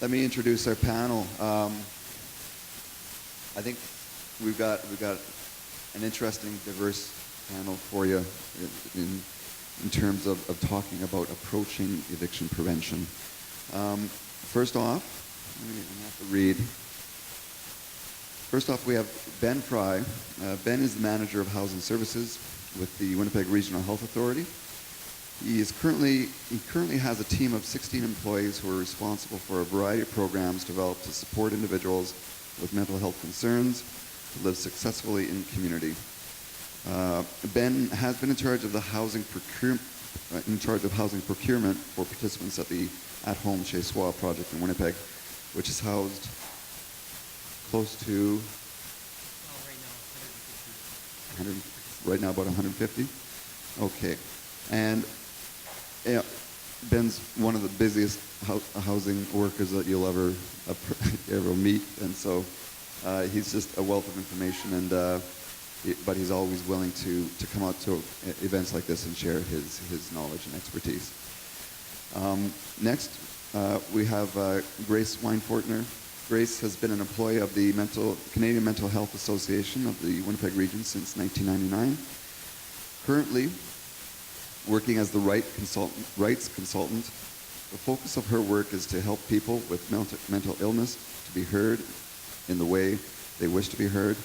let me introduce our panel. I think we've got an interesting, diverse panel for you in terms of talking about approaching eviction prevention. First off, I have to read. First off, we have Ben Fry. Ben is the manager of housing services with the Winnipeg Regional Health Authority. He currently has a team of 16 employees who are responsible for a variety of programs developed to support individuals with mental health concerns to live successfully in community. Ben has been in charge of housing procurement for participants at the at-home Chez Soi project in Winnipeg, which is housed close to right now about 150. Okay, and Ben's one of the busiest housing workers that you'll ever meet, and so he's just a wealth of information, and but he's always willing to come out to events like this and share his knowledge and expertise. Next, we have Grace Weinfortner. Grace has been an employee of the Canadian Mental Health Association of the Winnipeg region since 1999. Currently, working as the rights consultant, the focus of her work is to help people with mental illness to be heard in the way they wish to be heard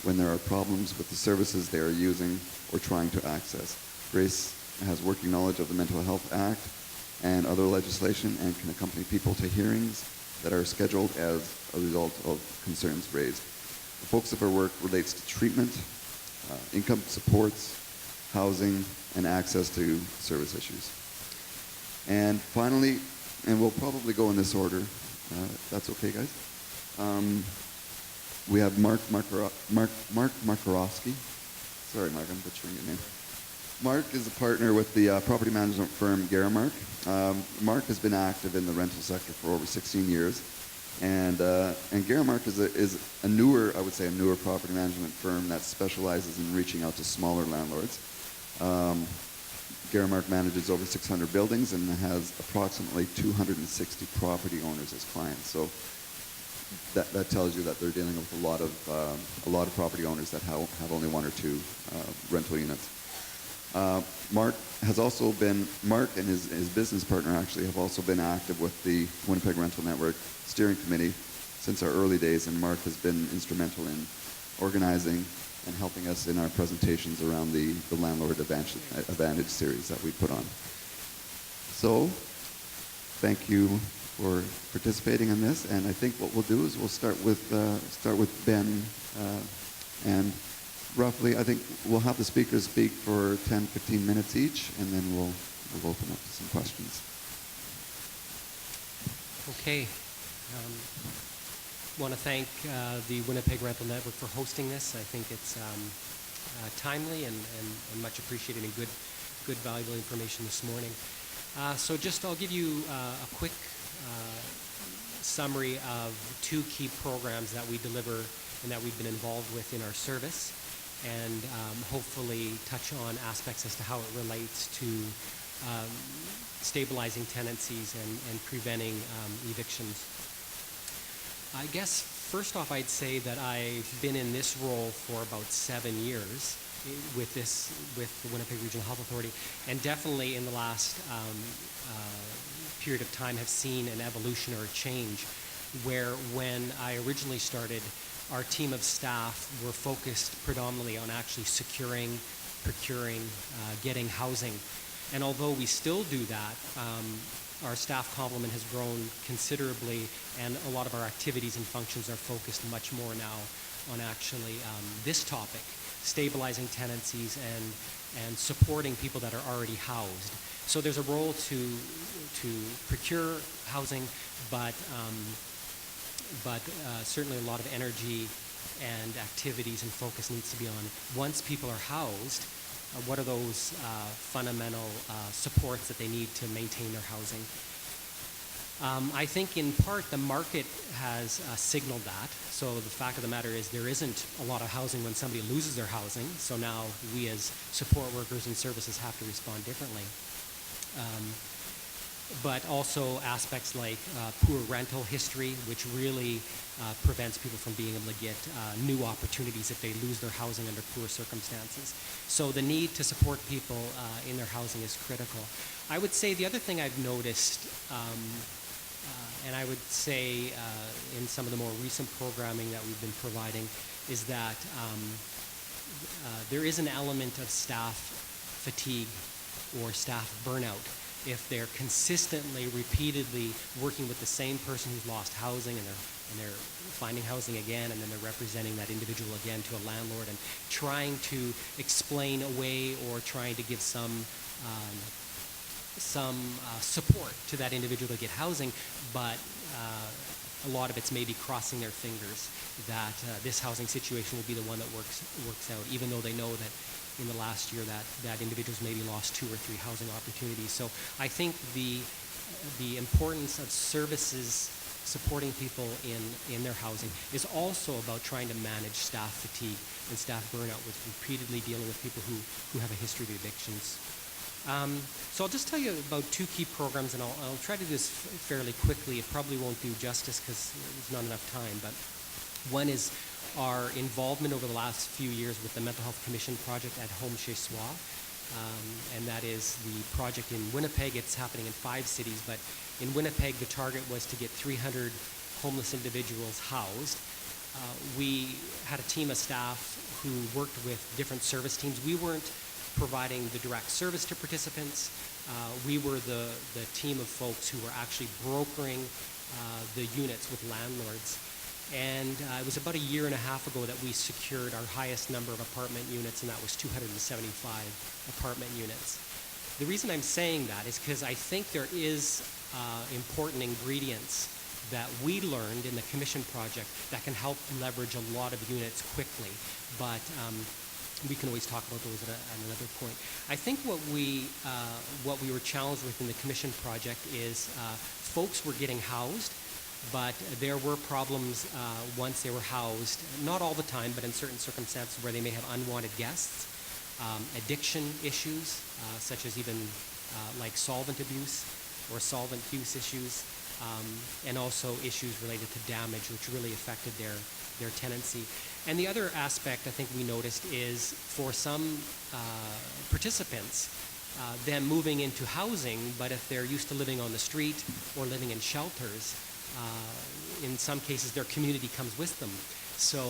when there are problems with the services they are using or trying to access. Grace has working knowledge of the Mental Health Act and other legislation and can accompany people to hearings that are scheduled as a result of concerns raised. The focus of her work relates to treatment, income supports, housing, and access to service issues. And finally, and we'll probably go in this order, if that's okay, guys. We have Mark Markarowski. Sorry, Mark, I'm butchering your name. Mark is a partner with the property management firm Garamark. Mark has been active in the rental sector for over 16 years, and Garamark is a newer property management firm that specializes in reaching out to smaller landlords. Garamark manages over 600 buildings and has approximately 260 property owners as clients. So that tells you that they're dealing with a lot of property owners that have only one or two rental units. Mark and his business partner actually have also been active with the Winnipeg Rental Network Steering Committee since our early days, and Mark has been instrumental in organizing and helping us in our presentations around the Landlord Advantage series that we put on. So, thank you for participating in this, and I think what we'll do is we'll start with Ben, and roughly, I think we'll have the speakers speak for 10-15 minutes each, and then we'll open up to some questions. Okay. Want to thank the Winnipeg Rental Network for hosting this. I think it's timely and much appreciated, and good valuable information this morning. So I'll give you a quick summary of two key programs that we deliver and that we've been involved with in our service, and hopefully touch on aspects as to how it relates to stabilizing tenancies and preventing evictions. I guess first off, I'd say that I've been in this role for about 7 years with the Winnipeg Regional Health Authority, and definitely in the last period of time have seen an evolution or a change, where when I originally started, our team of staff were focused predominantly on actually securing, procuring, getting housing. And although we still do that, our staff complement has grown considerably, and a lot of our activities and functions are focused much more now on actually this topic, stabilizing tenancies and supporting people that are already housed. So there's a role to procure housing, but certainly a lot of energy and activities and focus needs to be on, once people are housed, what are those fundamental supports that they need to maintain their housing. I think in part the market has signaled that. So the fact of the matter is there isn't a lot of housing when somebody loses their housing. So now we as support workers and services have to respond differently. but also aspects like poor rental history, which really prevents people from being able to get new opportunities if they lose their housing under poor circumstances. So the need to support people in their housing is critical. I would say the other thing I've noticed, and I would say in some of the more recent programming that we've been providing, is that there is an element of staff fatigue or staff burnout if they're consistently, repeatedly working with the same person who's lost housing, and they're finding housing again, and then they're representing that individual again to a landlord and trying to explain away or trying to give some support to that individual to get housing, but a lot of it's maybe crossing their fingers that this housing situation will be the one that works out, even though they know that in the last year that individuals maybe lost 2 or 3 housing opportunities. So I think the importance of services supporting people in their housing is also about trying to manage staff fatigue and staff burnout with repeatedly dealing with people who have a history of evictions. So I'll just tell you about 2 key programs, and I'll try to do this fairly quickly. It probably won't do justice because there's not enough time, but one is our involvement over the last few years with the Mental Health Commission project at Home Chez Soi, and that is the project in Winnipeg. It's happening in 5 cities, but in Winnipeg the target was to get 300 homeless individuals housed. We had a team of staff who worked with different service teams. We weren't providing the direct service to participants. We were the team of folks who were actually brokering the units with landlords. And it was about a year and a half ago that we secured our highest number of apartment units, and that was 275 apartment units. The reason I'm saying that is because I think there is important ingredients that we learned in the commission project that can help leverage a lot of units quickly, but we can always talk about those at another point. I think what we were challenged with in the commission project is folks were getting housed, but there were problems once they were housed, not all the time, but in certain circumstances where they may have unwanted guests, addiction issues, such as even like solvent abuse or solvent use issues, and also issues related to damage, which really affected their tenancy. And the other aspect I think we noticed is for some participants, them moving into housing, but if they're used to living on the street or living in shelters, in some cases their community comes with them. So,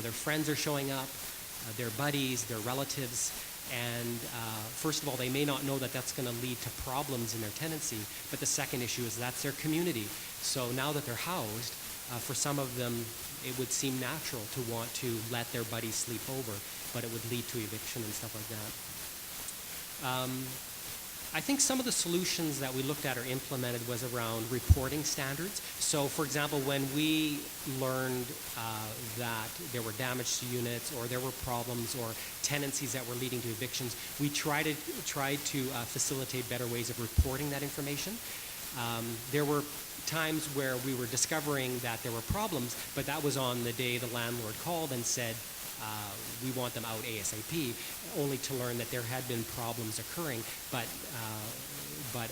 their friends are showing up, their buddies, their relatives, and first of all, they may not know that that's going to lead to problems in their tenancy, but the second issue is that's their community. So now that they're housed, for some of them, it would seem natural to want to let their buddies sleep over, but it would lead to eviction and stuff like that. I think some of the solutions that we looked at or implemented was around reporting standards. So, for example, when we learned that there were damage to units or there were problems or tenancies that were leading to evictions, we tried to facilitate better ways of reporting that information. There were times where we were discovering that there were problems, but that was on the day the landlord called and said, we want them out ASAP, only to learn that there had been problems occurring, but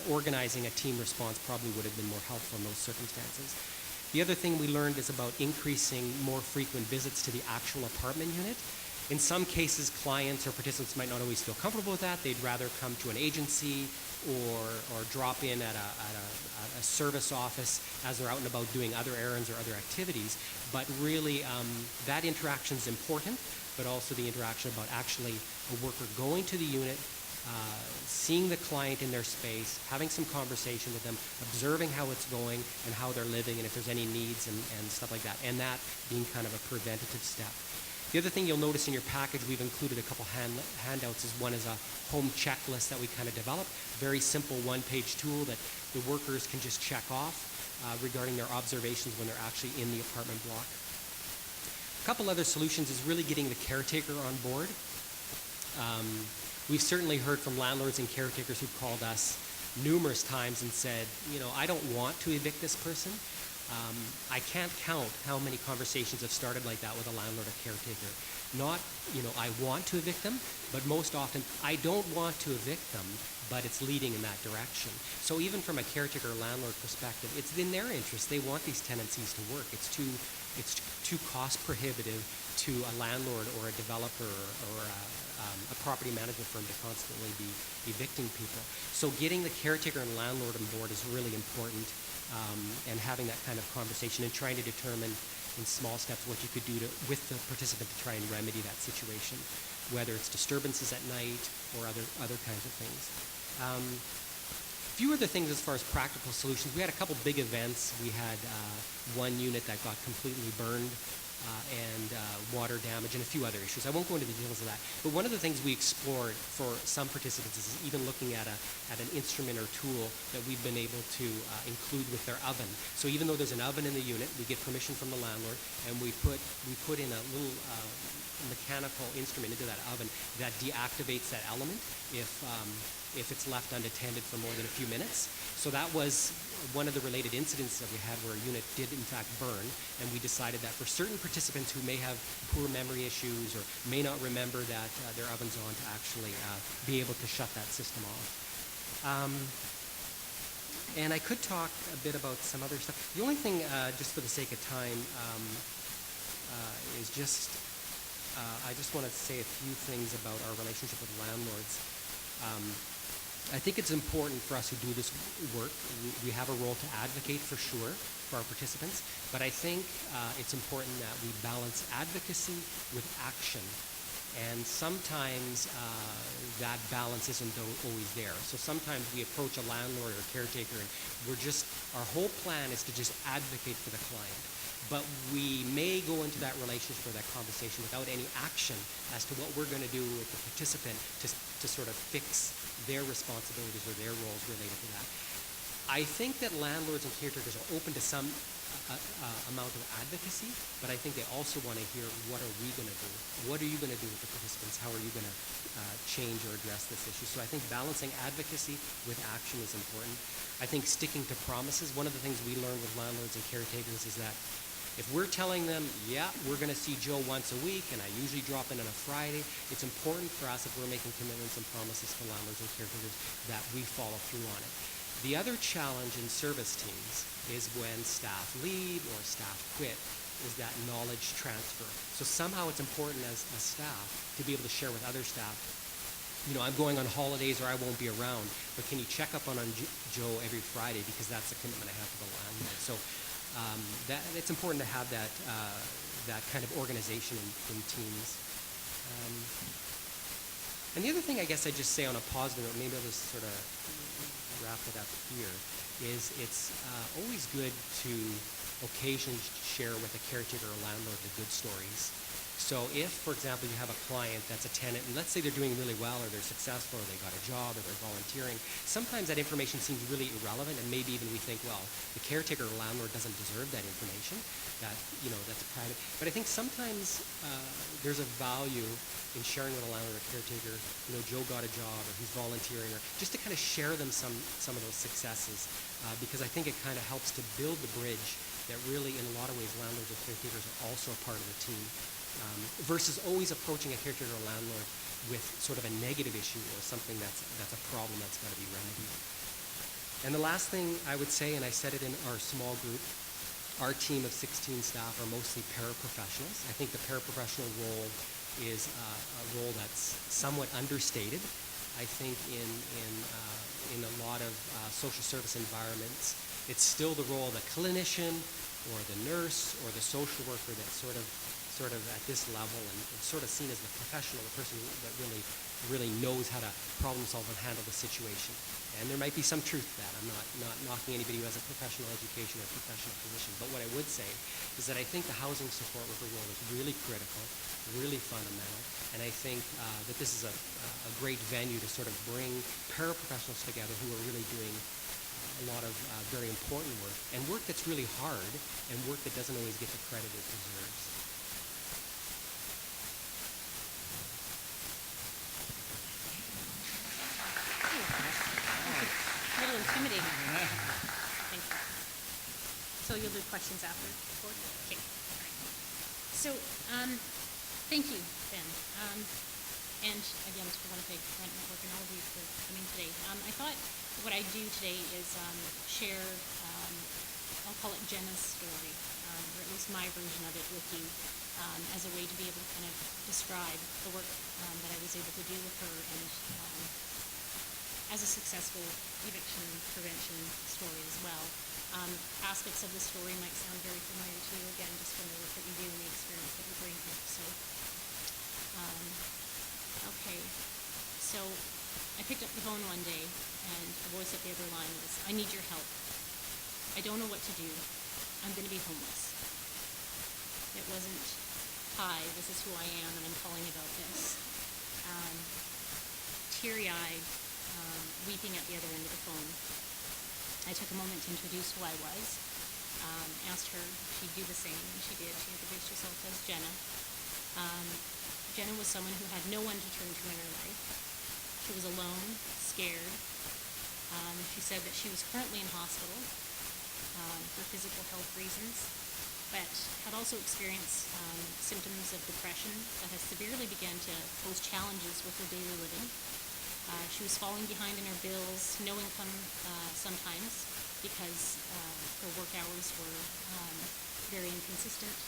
organizing a team response probably would have been more helpful in those circumstances. The other thing we learned is about increasing more frequent visits to the actual apartment unit. In some cases, clients or participants might not always feel comfortable with that. They'd rather come to an agency or drop in at a service office as they're out and about doing other errands or other activities. But really, that interaction is important, but also the interaction about actually a worker going to the unit, seeing the client in their space, having some conversation with them, observing how it's going and how they're living and if there's any needs and stuff like that, and that being kind of a preventative step. The other thing you'll notice in your package, we've included a couple handouts. One is a home checklist that we kind of developed, very simple one-page tool that the workers can just check off regarding their observations when they're actually in the apartment block. A couple other solutions is really getting the caretaker on board. We've certainly heard from landlords and caretakers who've called us numerous times and said, I don't want to evict this person. I can't count how many conversations have started like that with a landlord or caretaker. Not, I want to evict them, but most often, I don't want to evict them but it's leading in that direction. So even from a caretaker or landlord perspective, it's in their interest. They want these tenancies to work. It's too cost prohibitive to a landlord or a developer or a property management firm to constantly be evicting people. So getting the caretaker and landlord on board is really important, and having that kind of conversation and trying to determine in small steps what you could do with the participant to try and remedy that situation, whether it's disturbances at night or other kinds of things. Few other things as far as practical solutions. We had a couple big events. We had one unit that got completely burned, and water damage and a few other issues. I won't go into the details of that. But one of the things we explored for some participants is even looking at an instrument or tool that we've been able to include with their oven. So even though there's an oven in the unit, we get permission from the landlord, and we put in a little mechanical instrument into that oven that deactivates that element if it's left unattended for more than a few minutes. So that was one of the related incidents that we had where a unit did in fact burn, and we decided that for certain participants who may have poor memory issues or may not remember that their oven's on, to actually be able to shut that system off. And I could talk a bit about some other stuff. The only thing, just for the sake of time, is just I just want to say a few things about our relationship with landlords. I think it's important for us who do this work. We have a role to advocate for sure for our participants, but I think it's important that we balance advocacy with action. And sometimes that balance isn't always there. So sometimes we approach a landlord or a caretaker and our whole plan is to just advocate for the client. But we may go into that relationship or that conversation without any action as to what we're going to do with the participant to sort of fix their responsibilities or their roles related to that. I think that landlords and caretakers are open to some amount of advocacy, but I think they also want to hear, what are we going to do? What are you going to do with the participants? How are you going to change or address this issue? So I think balancing advocacy with action is important. I think sticking to promises. One of the things we learned with landlords and caretakers is that if we're telling them, yeah, we're going to see Joe once a week, and I usually drop in on a Friday, it's important for us, if we're making commitments and promises to landlords and caretakers, that we follow through on it. The other challenge in service teams is when staff leave or staff quit, is that knowledge transfer. So somehow it's important as a staff to be able to share with other staff, I'm going on holidays or I won't be around, but can you check up on Joe every Friday, because that's a commitment I have to the landlord. So it's important to have that kind of organization in teams. And the other thing I guess I'd just say on a positive note, maybe I'll just sort of wrap it up here, is it's always good to occasionally share with a caretaker or landlord the good stories. So if, for example, you have a client that's a tenant, and let's say they're doing really well, or they're successful, or they got a job, or they're volunteering, sometimes that information seems really irrelevant, and maybe even we think, well, the caretaker or landlord doesn't deserve that information, that's private. But I think sometimes there's a value in sharing with a landlord or caretaker, Joe got a job, or he's volunteering, or just to kind of share them some of those successes, because I think it kind of helps to build the bridge that really, in a lot of ways, landlords or caretakers are also a part of the team. Versus always approaching a caretaker or landlord with sort of a negative issue or something that's a problem that's got to be remedied. And the last thing I would say, and I said it in our small group, our team of 16 staff are mostly paraprofessionals. I think the paraprofessional role is a role that's somewhat understated. I think in a lot of social service environments, it's still the role of the clinician or the nurse or the social worker that's sort of at this level, and it's sort of seen as the professional, the person that really knows how to problem solve and handle the situation. And there might be some truth to that. I'm not knocking anybody who has a professional education or professional position. But what I would say is that I think the housing support worker role is really critical, really fundamental, and I think that this is a great venue to sort of bring paraprofessionals together who are really doing a lot of very important work, and work that's really hard, and work that doesn't always get the credit it deserves. A little intimidating. Thank you. So you'll do questions after? Okay. All right. So, thank you, Ben. and again to the Winnipeg Rent Network and all of you for coming today. I thought what I'd do today is share, I'll call it Jenna's story, or at least my version of it with you, as a way to be able to kind of describe the work that I was able to do with her, and as a successful eviction prevention story as well. Aspects of the story might sound very familiar to you, again, just from the work that we do and the experience that we bring here. So, okay. So, I picked up the phone one day, and a voice at the other line was, "I need your help. I don't know what to do. I'm going to be homeless." It wasn't, "Hi, this is who I am, and I'm calling about this." Teary-eyed, weeping at the other end of the phone, I took a moment to introduce who I was, asked her if she'd do the same, and she did. She introduced herself as Jenna. Jenna was someone who had no one to turn to in her life. She was alone, scared. She said that she was currently in hospital for physical health reasons, but had also experienced symptoms of depression that had severely begun to pose challenges with her daily living. She was falling behind in her bills, no income sometimes because her work hours were very inconsistent.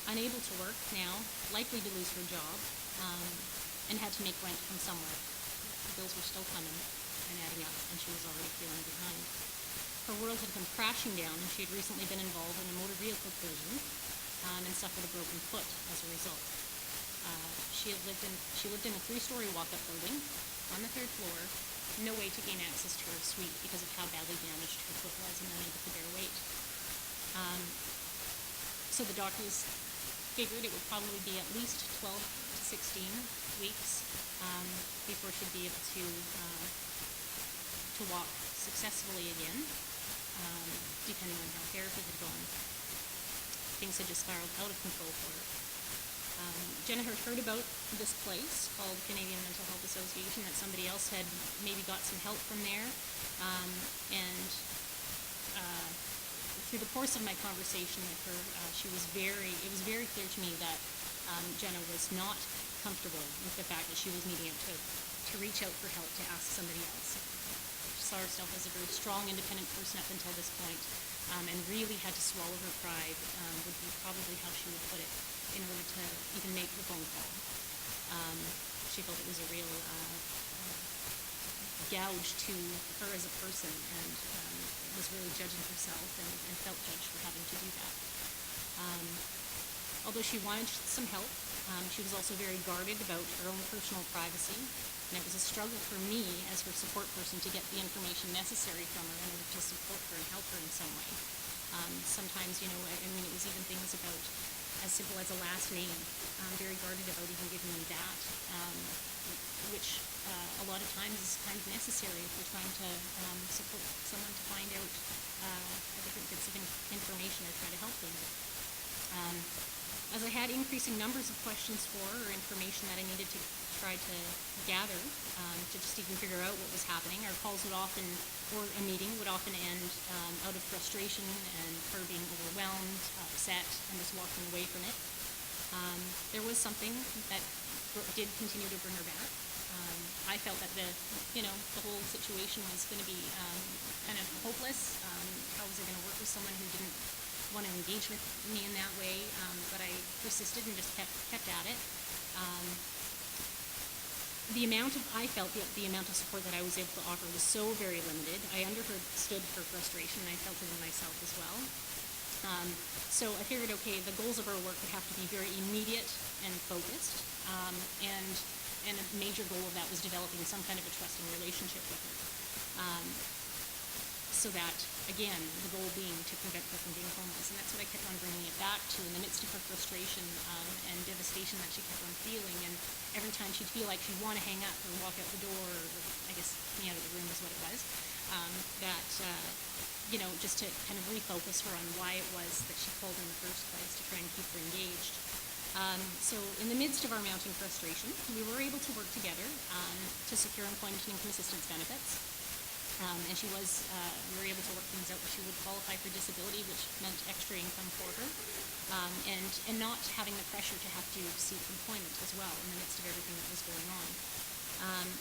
Unable to work now, likely to lose her job, and had to make rent from somewhere. The bills were still coming and adding up, and she was already feeling behind. Her world had come crashing down, and she had recently been involved in a motor vehicle collision and suffered a broken foot as a result. She lived in a 3-story walk-up building on the 3rd floor, no way to gain access to her suite because of how badly damaged her foot was and unable to bear weight. So the doctors figured it would probably be at least 12 to 16 weeks before she'd be able to walk successfully again, depending on how therapy had gone. Things had just spiraled out of control for her. Jenna had heard about this place called Canadian Mental Health Association, that somebody else had maybe got some help from there, and through the course of my conversation with her, it was very clear to me that Jenna was not comfortable with the fact that she was needing to reach out for help, to ask somebody else. She saw herself as a very strong, independent person up until this point, and really had to swallow her pride, would be probably how she would put it, in order to even make the phone call. She felt it was a real gouge to her as a person, and was really judging herself and felt judged for having to do that. Although she wanted some help, she was also very guarded about her own personal privacy, and it was a struggle for me as her support person to get the information necessary from her in order to support her and help her in some way. Sometimes, it was even things about as simple as a last name. Very guarded about even giving me that, which a lot of times is kind of necessary if we're trying to support someone to find out different bits of information or try to help them. As I had increasing numbers of questions for her, or information that I needed to try to gather to just even figure out what was happening, our calls would often, or a meeting would often end out of frustration and her being overwhelmed, upset, and just walking away from it. There was something that did continue to bring her back. I felt that the whole situation was going to be kind of hopeless. How was I going to work with someone who didn't want to engage with me in that way? But I persisted and just kept at it. I felt the amount of support that I was able to offer was so very limited. I understood her frustration, and I felt it in myself as well. So I figured, okay, the goals of our work would have to be very immediate and focused, and a major goal of that was developing some kind of a trusting relationship with her. So that, again, the goal being to prevent her from being homeless. And that's what I kept on bringing it back to in the midst of her frustration and devastation that she kept on feeling. And every time she'd feel like she'd want to hang up or walk out the door, or I guess me out of the room is what it was, just to kind of refocus her on why it was that she called in the first place, to try and keep her engaged. So in the midst of our mounting frustration, we were able to work together to secure employment and income assistance benefits. And she was, we were able to work things out where she would qualify for disability, which meant extra income for her, and not having the pressure to have to seek employment as well in the midst of everything that was going on.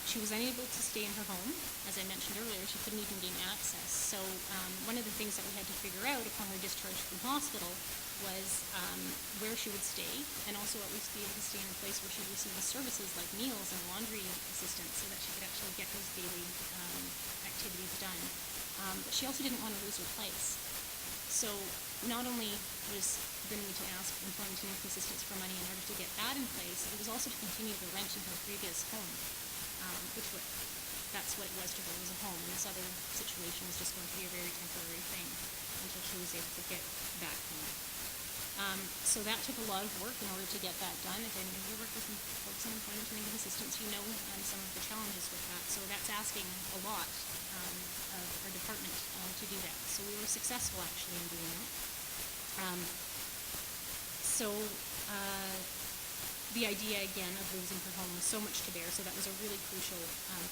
She was unable to stay in her home. As I mentioned earlier, she couldn't even gain access. So one of the things that we had to figure out upon her discharge from hospital was where she would stay, and also at least be able to stay in a place where she'd receive the services like meals and laundry assistance so that she could actually get those daily activities done. But she also didn't want to lose her place. So not only was the need to ask employment and income assistance for money in order to get that in place, it was also to continue the rent in her previous home, that's what it was to her, was a home. And this other situation was just going to be a very temporary thing until she was able to get back home. So that took a lot of work in order to get that done. If any of you work with folks in employment and income assistance, you know some of the challenges with that. So that's asking a lot of our department to do that. So we were successful actually in doing that. The idea again of losing her home was so much to bear. So that was a really crucial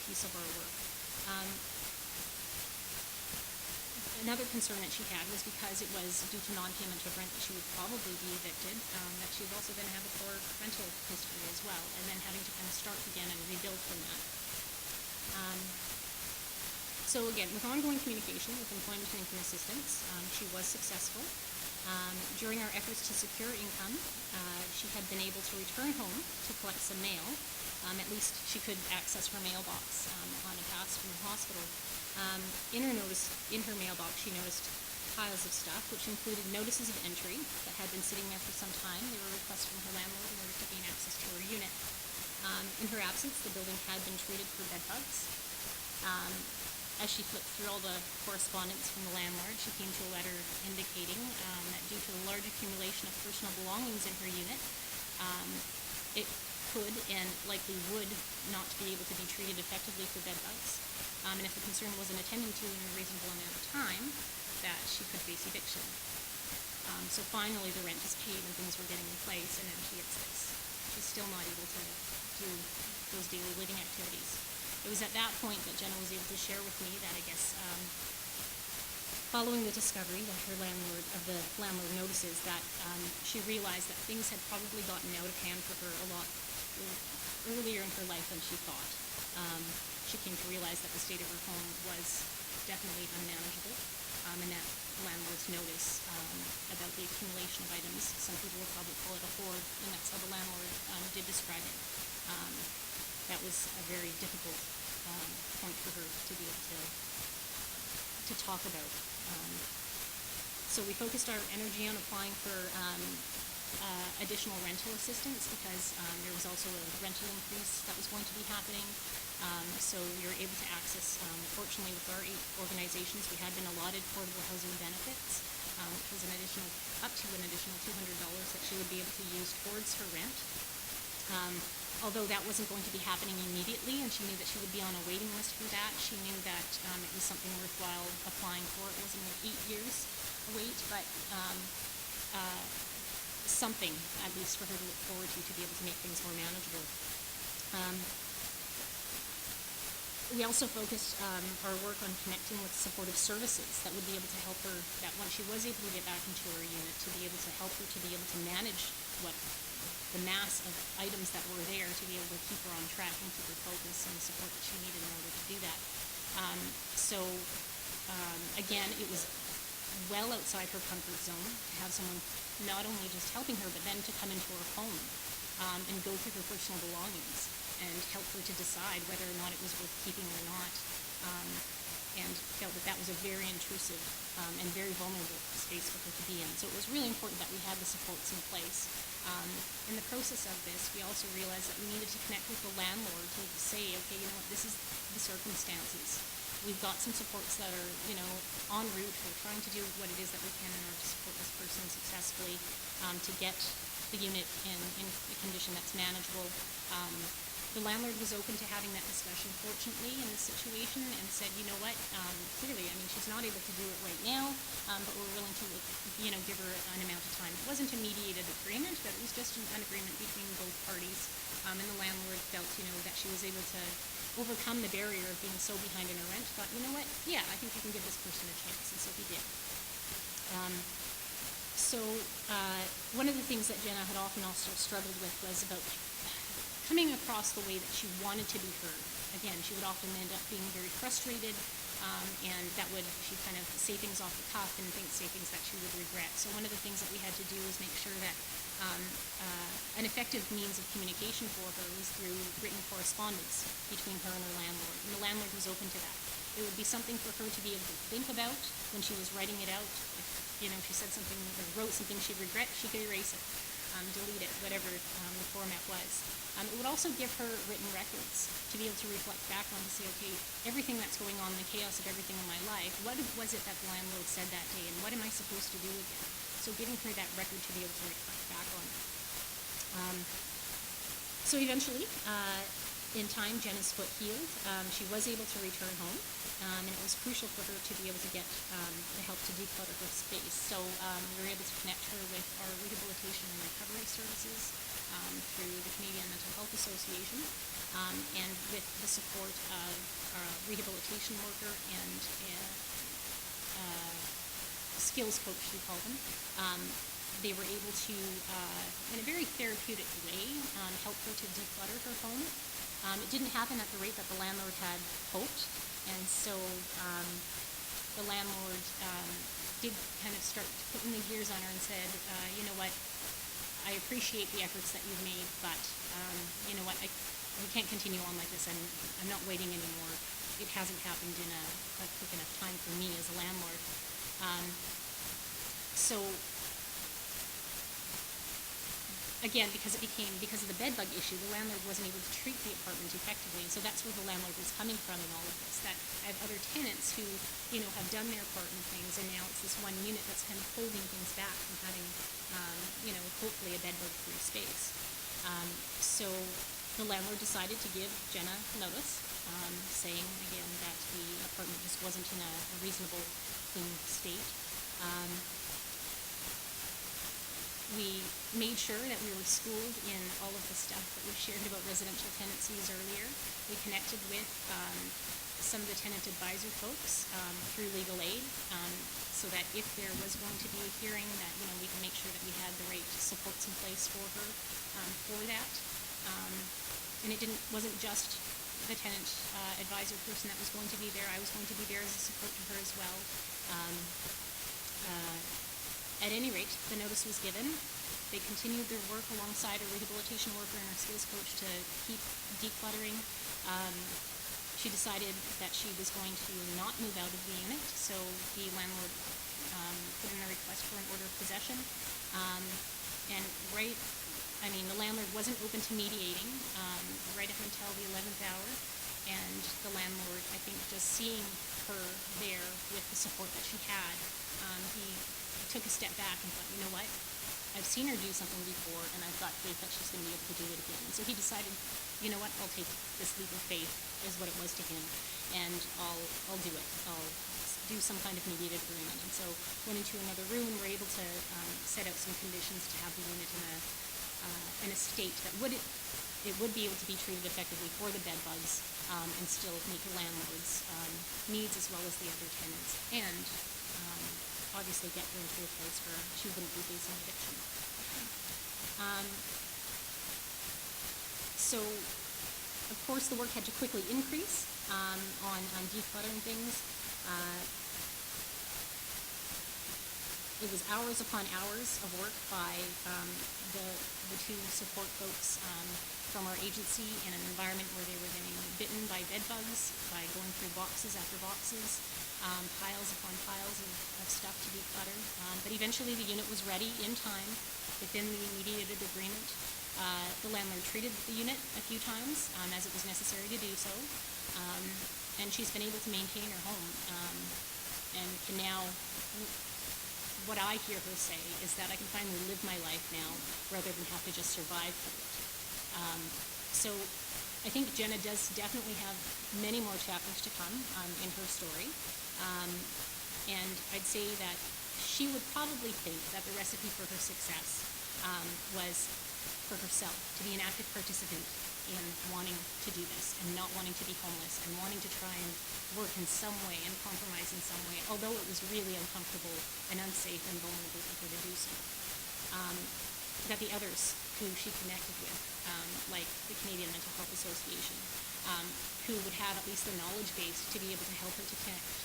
piece of our work. Another concern that she had was because it was due to non-payment of rent that she would probably be evicted, that she was also going to have a poor rental history as well, and then having to kind of start again and rebuild from that. So again, with ongoing communication with employment and income assistance, she was successful. During our efforts to secure income, she had been able to return home to collect some mail. At least she could access her mailbox on a pass from the hospital. In her mailbox, she noticed piles of stuff, which included notices of entry that had been sitting there for some time. They were requests from her landlord in order to gain access to her unit. In her absence, the building had been treated for bed bugs. As she flipped through all the correspondence from the landlord, she came to a letter indicating that due to the large accumulation of personal belongings in her unit, it could and likely would not be able to be treated effectively for bed bugs. And if the concern wasn't attended to in a reasonable amount of time, that she could face eviction. So finally the rent is paid and things were getting in place, and then she gets this. She's still not able to do those daily living activities. It was at that point that Jenna was able to share with me that I guess following the discovery that her landlord notices that she realized that things had probably gotten out of hand for her a lot earlier in her life than she thought. She came to realize that the state of her home was definitely unmanageable, and that landlord's notice about the accumulation of items, some people would probably call it a hoard, and that's how the landlord did describe it. That was a very difficult point for her to be able to talk about. So we focused our energy on applying for additional rental assistance because there was also a rental increase that was going to be happening. So we were able to access, fortunately with our 8 organizations, we had been allotted portable housing benefits, which was up to an additional $200 that she would be able to use towards her rent. Although that wasn't going to be happening immediately, and she knew that she would be on a waiting list for that, she knew that it was something worthwhile applying for. It wasn't an 8 years wait, but something, at least, for her to look forward to be able to make things more manageable. We also focused our work on connecting with supportive services that would be able to help her, that once she was able to get back into her unit, to be able to help her to be able to manage the mass of items that were there, to be able to keep her on track and keep her focused and the support that she needed in order to do that. Again, it was well outside her comfort zone to have someone not only just helping her, but then to come into her home and go through her personal belongings and help her to decide whether or not it was worth keeping or not, and felt that that was a very intrusive and very vulnerable space for her to be in. So it was really important that we had the supports in place. In the process of this, we also realized that we needed to connect with the landlord to say, okay, you know what, this is the circumstances. We've got some supports that are, en route. We're trying to do what it is that we can in order to support this person successfully, to get the unit in a condition that's manageable. The landlord was open to having that discussion, fortunately, in this situation, and said, you know what, clearly, she's not able to do it right now, but we're willing to, give her an amount of time. It wasn't a mediated agreement, but it was just an agreement between both parties, and the landlord felt, that she was able to overcome the barrier of being so behind in her rent, thought, you know what, yeah, I think I can give this person a chance, and so he did. One of the things that Jenna had often also struggled with was about coming across the way that she wanted to be heard. Again, she would often end up being very frustrated, and she'd kind of say things off the cuff and say things that she would regret. So one of the things that we had to do was make sure that an effective means of communication for her was through written correspondence between her and her landlord. And the landlord was open to that. It would be something for her to be able to think about when she was writing it out. If she said something or wrote something she'd regret, she could erase it, delete it, whatever the format was. It would also give her written records to be able to reflect back on, to say, okay, everything that's going on, the chaos of everything in my life, what was it that the landlord said that day, and what am I supposed to do again? So giving her that record to be able to reflect back on it. So eventually, in time, Jenna's foot healed. She was able to return home, and it was crucial for her to be able to get the help to declutter her space. So we were able to connect her with our rehabilitation and recovery services through the Canadian Mental Health Association, and with the support of a rehabilitation worker and a skills coach, we call them. They were able to, in a very therapeutic way, help her to declutter her home. It didn't happen at the rate that the landlord had hoped, and so the landlord did kind of start putting the gears on her and said, you know what, I appreciate the efforts that you've made, but you know what, we can't continue on like this. I'm not waiting anymore. It hasn't happened in a quick enough time for me as a landlord. Again, because of the bed bug issue, the landlord wasn't able to treat the apartment effectively, and so that's where the landlord was coming from in all of this. That I have other tenants who, have done their part in things, and now it's this one unit that's kind of holding things back from having, hopefully a bed bug-free space. So the landlord decided to give Jenna notice, saying again that the apartment just wasn't in a reasonable, clean state. We made sure that we were schooled in all of the stuff that we shared about residential tenancies earlier. We connected with some of the tenant advisor folks through legal aid, so that if there was going to be a hearing, that we can make sure that we had the right supports in place for her for that. And it wasn't just the tenant advisor person that was going to be there. I was going to be there as a support to her as well. At any rate, the notice was given. They continued their work alongside a rehabilitation worker and our skills coach to keep decluttering. She decided that she was going to not move out of the unit, so the landlord put in a request for an order of possession. The landlord wasn't open to mediating right up until the 11th hour, and the landlord, I think, just seeing her there with the support that she had, he took a step back and thought, you know what, I've seen her do something before, and I've got faith that she's going to be able to do it again. And so he decided, you know what, I'll take this leap of faith, is what it was to him, and I'll do it. I'll do some kind of mediated agreement. And so went into another room and were able to set out some conditions to have the unit in a state that would be able to be treated effectively for the bed bugs, and still meet the landlord's needs as well as the other tenants, and obviously get her into a place where she wouldn't be facing eviction. So, of course, the work had to quickly increase on decluttering things. It was hours upon hours of work by the two support folks from our agency in an environment where they were getting bitten by bed bugs, by going through boxes after boxes, piles upon piles of stuff to declutter. But eventually the unit was ready in time within the mediated agreement. The landlord treated the unit a few times as it was necessary to do so, and she's been able to maintain her home, and can now, what I hear her say is that I can finally live my life now rather than have to just survive through it. So I think Jenna does definitely have many more chapters to come in her story. And I'd say that she would probably think that the recipe for her success was for herself, to be an active participant in wanting to do this and not wanting to be homeless and wanting to try and work in some way and compromise in some way, although it was really uncomfortable and unsafe and vulnerable for her to do so. That the others who she connected with, like the Canadian Mental Health Association, who would have at least the knowledge base to be able to help her to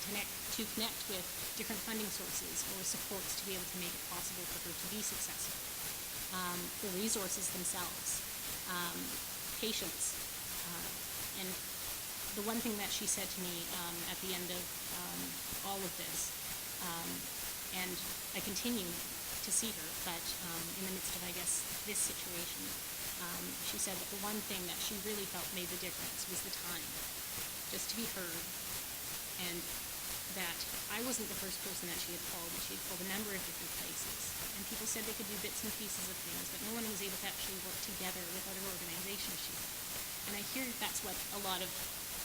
connect with different funding sources or supports to be able to make it possible for her to be successful. The resources themselves, patience, and the one thing that she said to me at the end of all of this, and I continue to see her, but in the midst of, I guess, this situation, she said that the one thing that she really felt made the difference was the time, just to be heard, and that I wasn't the first person that she had called, and she had called a number of different places, and people said they could do bits and pieces of things, but no one was able to actually work together with other organizations, she said. And I hear that's what a lot of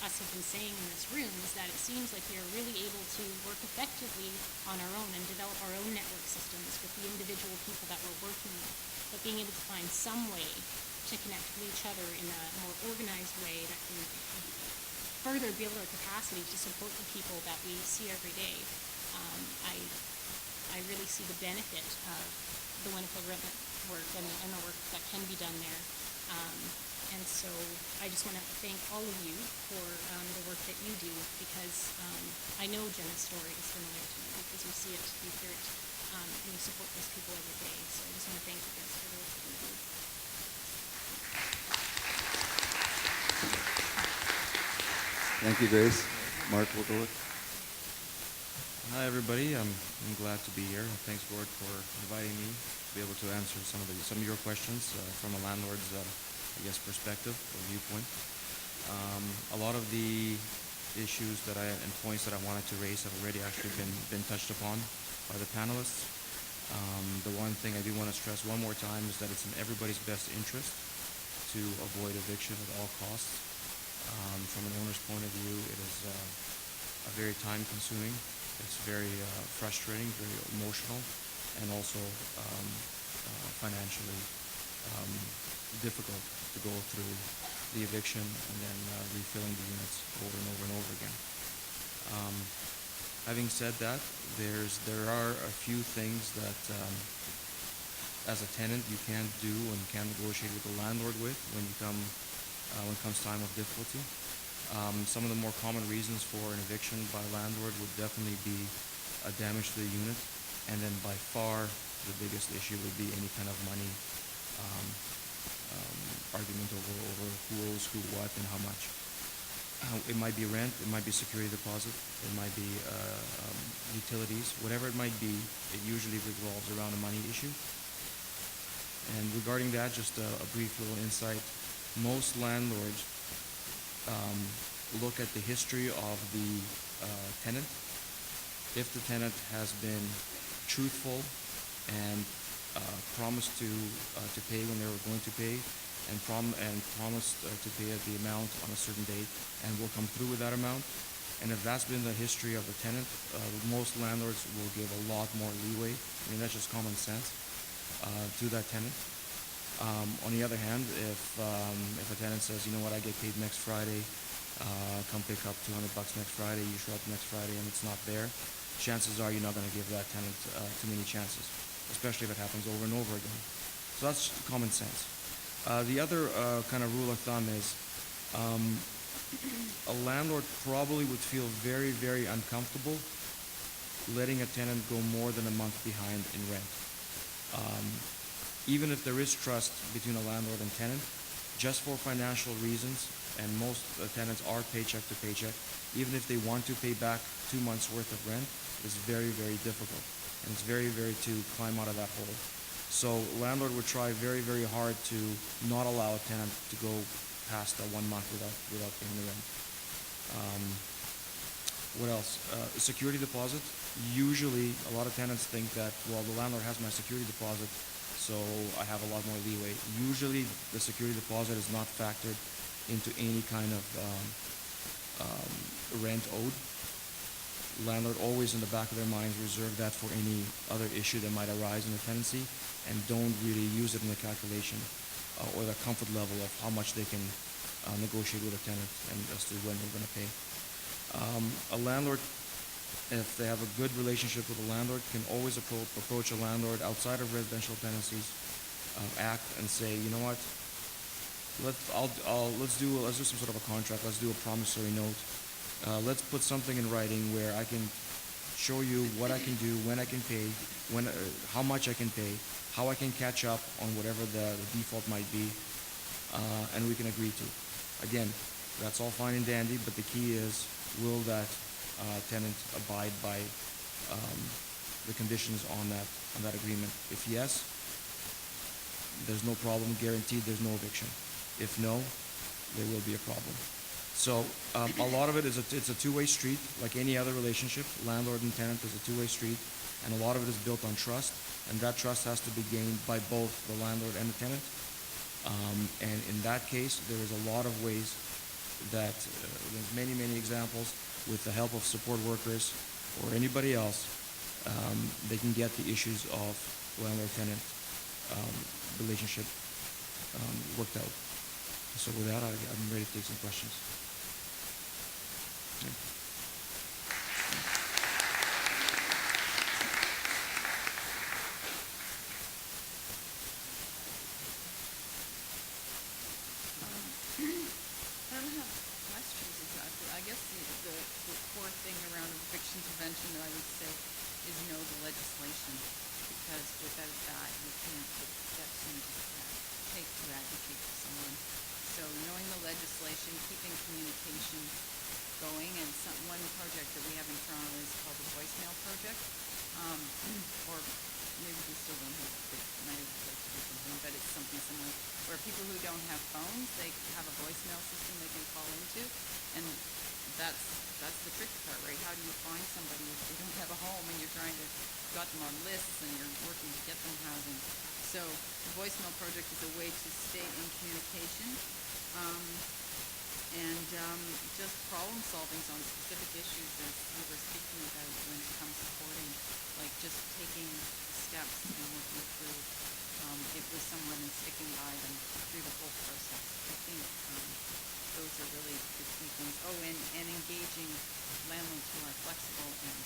us have been saying in this room, is that it seems like we are really able to work effectively on our own and develop our own network systems with the individual people that we're working with, but being able to find some way to connect with each other in a more organized way that can further build our capacity to support the people that we see every day. I really see the benefit of the Winnipeg Rent work and the work that can be done there. And so I just want to thank all of you for the work that you do, because I know Jenna's story is familiar to me because you see it, you hear it, and you support those people every day. So I just want to thank you guys for the work that you do. Thank you, Grace. Mark, we'll go with. Hi, everybody. I'm glad to be here. Thanks, Gord, for inviting me to be able to answer some of your questions from a landlord's, perspective or viewpoint. A lot of the issues and points that I wanted to raise have already actually been touched upon by the panelists. The one thing I do want to stress one more time is that it's in everybody's best interest to avoid eviction at all costs. From an owner's point of view, it is a very time-consuming. It's very frustrating, very emotional, and also financially difficult to go through the eviction and then refilling the units over and over and over again. Having said that, there are a few things that as a tenant you can do and can negotiate with the landlord with when it comes time of difficulty. Some of the more common reasons for an eviction by a landlord would definitely be a damage to the unit, and then by far the biggest issue would be any kind of money argument over who owes who what and how much. It might be rent, it might be security deposit, it might be utilities, whatever it might be, it usually revolves around a money issue. And regarding that, just a brief little insight. Most landlords look at the history of the tenant. If the tenant has been truthful and promised to pay when they were going to pay, and promised to pay at the amount on a certain date, and will come through with that amount, and if that's been the history of the tenant, most landlords will give a lot more leeway. I mean, that's just common sense to that tenant. On the other hand, if a tenant says, you know what, I get paid next Friday, come pick up $200 next Friday, you show up next Friday and it's not there, chances are you're not going to give that tenant too many chances, especially if it happens over and over again. So that's common sense. The other kind of rule of thumb is a landlord probably would feel very, very uncomfortable letting a tenant go more than a month behind in rent. Even if there is trust between a landlord and tenant, just for financial reasons, and most tenants are paycheck to paycheck, even if they want to pay back 2 months worth of rent, it's very, very difficult. And it's very, very to climb out of that hole. So landlord would try very, very hard to not allow a tenant to go past 1 month without paying the rent. What else? Security deposit. Usually, a lot of tenants think that, well, the landlord has my security deposit, so I have a lot more leeway. Usually, the security deposit is not factored into any kind of rent owed. Landlord always in the back of their minds reserve that for any other issue that might arise in the tenancy, and don't really use it in the calculation or the comfort level of how much they can negotiate with a tenant and as to when they're going to pay. A landlord, if they have a good relationship with a landlord, can always approach a landlord outside of residential tenancies act and say, you know what, let's do some sort of a contract. Let's do a promissory note. Let's put something in writing where I can show you what I can do, when I can pay, how much I can pay, how I can catch up on whatever the default might be, and we can agree to. Again, that's all fine and dandy, but the key is, will that tenant abide by the conditions on that agreement? If yes, there's no problem, guaranteed there's no eviction. If no, there will be a problem. So a lot of it is it's a two-way street, like any other relationship. Landlord and tenant is a two-way street, and a lot of it is built on trust, and that trust has to be gained by both the landlord and the tenant. And in that case, there is a lot of ways that there's many examples with the help of support workers or anybody else, they can get the issues of landlord-tenant relationship worked out. So with that, I'm ready to take some questions. I don't have questions exactly. I guess the core thing around eviction prevention, I would say, is know the legislation, because without that, you can't take the steps you need to take to advocate for someone. So knowing the legislation, keeping communication going, and one project that we have in Toronto is called the voicemail project, or maybe we still don't have it, might have like to do something, but it's something similar, where people who don't have phones, they have a voicemail system they can call into, and that's the tricky part, right? How do you find somebody if they don't have a home and you've got them on lists and you're working to get them housing? So the voicemail project is a way to stay in communication, and just problem solving on specific issues as we were speaking about when it comes to supporting, like just taking steps and working through it with someone and sticking by them through the whole process. I think those are really the key things. Oh, and engaging landlords who are flexible and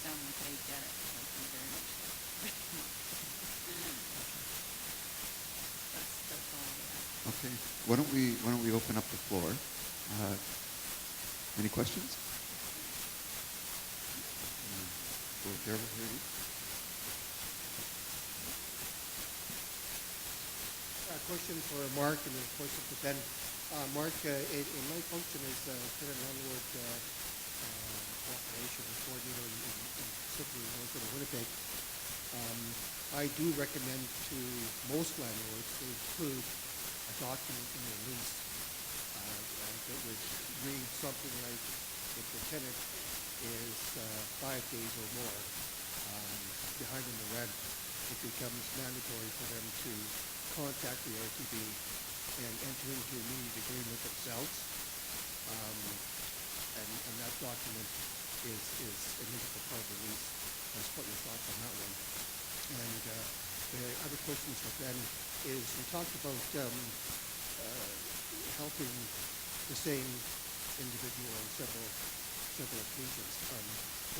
sound like they get it. Like they very much do. That's all I have. Okay. Why don't we open up the floor? Any questions? Carol, here. Question for Mark and then a question for Ben. Mark, in my function as tenant landlord cooperation coordinator in Sydney, north of Winnipeg, I do recommend to most landlords to include a document in their lease that would read something like, if the tenant is 5 days or more behind in the rent, it becomes mandatory for them to contact the RTB and enter into an immediate agreement themselves. And that document is an integral part of the lease. Let's put your thoughts on that one. And the other questions for Ben is, we talked about helping the same individual on several occasions.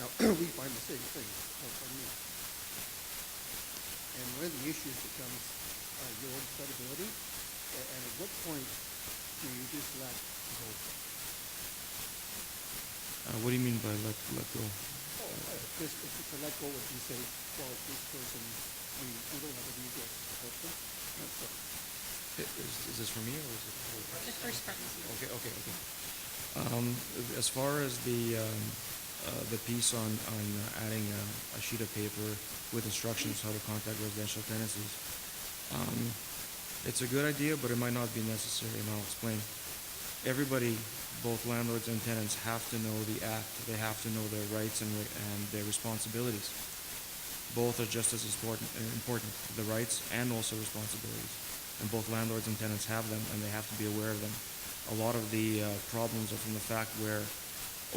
Now, we find the same thing, pardon me. And one of the issues becomes your own credibility, and at what point do you just let go? What do you mean by let go? If it's a let go, if you say, well, this person, we don't have a need to support them. So, Is this for me or is it for The first part was you. Okay. As far as the piece on adding a sheet of paper with instructions how to contact residential tenancies, it's a good idea, but it might not be necessary, and I'll explain. Everybody, both landlords and tenants, have to know the act. They have to know their rights and their responsibilities. Both are just as important, the rights and also responsibilities. And both landlords and tenants have them, and they have to be aware of them. A lot of the problems are from the fact where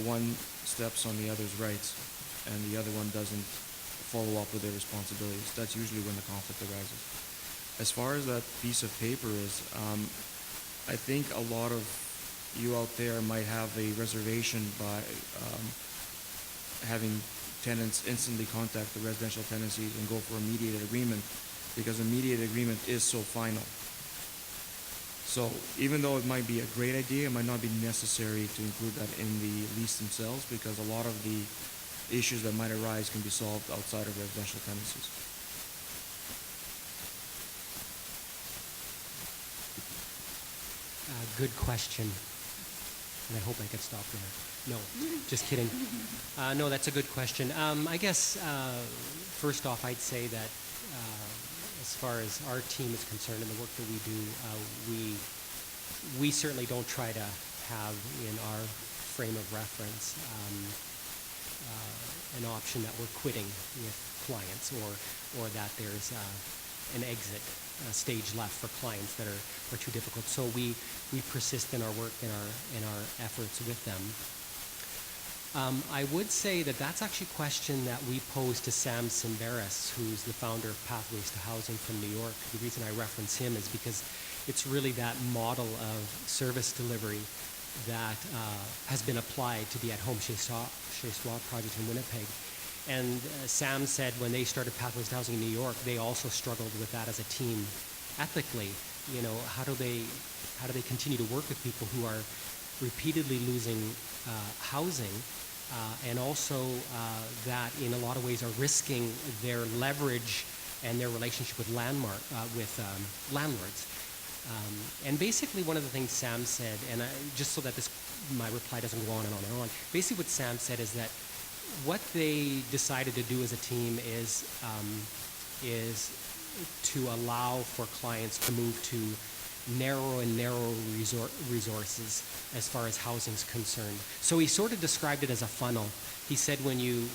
one steps on the other's rights and the other one doesn't follow up with their responsibilities. That's usually when the conflict arises. As far as that piece of paper is, I think a lot of you out there might have a reservation by having tenants instantly contact the residential tenancies and go for a mediated agreement, because a mediated agreement is so final. So even though it might be a great idea, it might not be necessary to include that in the lease themselves, because a lot of the issues that might arise can be solved outside of residential tenancies. Good question. And I hope I can stop there. No, just kidding. No, that's a good question. I guess, first off, I'd say that as far as our team is concerned and the work that we do, we certainly don't try to have in our frame of reference an option that we're quitting with clients, or that there's an exit stage left for clients that are too difficult. So we persist in our work and our efforts with them. I would say that that's actually a question that we posed to Sam Simbaris, who's the founder of Pathways to Housing from New York. The reason I reference him is because it's really that model of service delivery that has been applied to the at-home Chez Soi project in Winnipeg. And Sam said when they started Pathways to Housing in New York, they also struggled with that as a team ethically. You know, how do they continue to work with people who are repeatedly losing housing, and also that in a lot of ways are risking their leverage and their relationship with landlords. And basically one of the things Sam said, and just so that my reply doesn't go on and on and on, basically what Sam said is that what they decided to do as a team is to allow for clients to move to narrow and narrow resources as far as housing is concerned. So he sort of described it as a funnel. He said when you